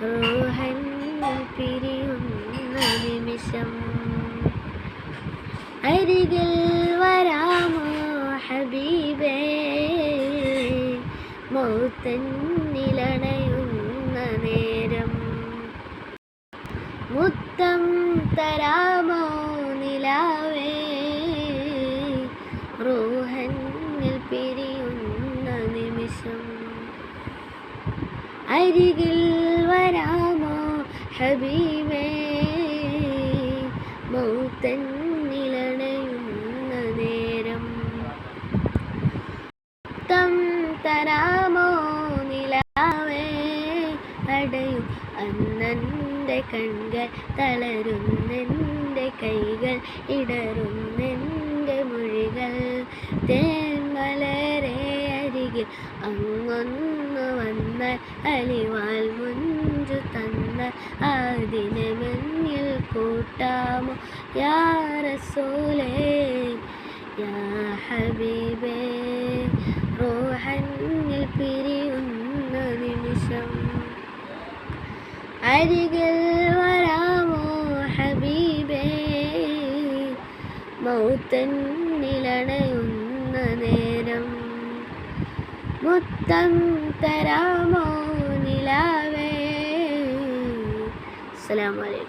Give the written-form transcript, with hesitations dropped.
റൂഹന്നിൽ പിരിയുന്ന നിമിഷം. അരികിൽ വരാമോ ഹബീബേ, മൗത്തന്നിലണയുന്ന നേരം. മുത്തം തരാമോ നിലാവേ, റൂഹന്നിൽ പിരിയുന്ന നിമിഷം. അരികിൽ വരാമോ ഹബീബേ, മൗത്തന്നിലണയുന്ന നേരം. മുത്തം തരാമോ നിലാവേ, അടയും അന്നെൻ്റെ കൺകൾ, തളരുന്നെൻ്റെ കൈകൾ, ഇടറുന്നെൻ്റെ മൊഴികൾ. തേന്മലരെ അരികിൽ അങ്ങൊന്നു വന്നാൽ, അലിവാൽ മുഞ്ചു തന്നാൽ, അതിനെ മുന്നിൽ കൂട്ടാമോ യാ റസൂലേ, യാ ഹബീബേ, റൂഹന്നിൽ പിരിയുന്ന നിമിഷം. അരികിൽ വരാമോ ഹബീബേ, മൗത്തന്നിലണയുന്ന നേരം. മുത്തം തരാമോ നിലാവേ. അസ്സലാമു അലൈക്കും.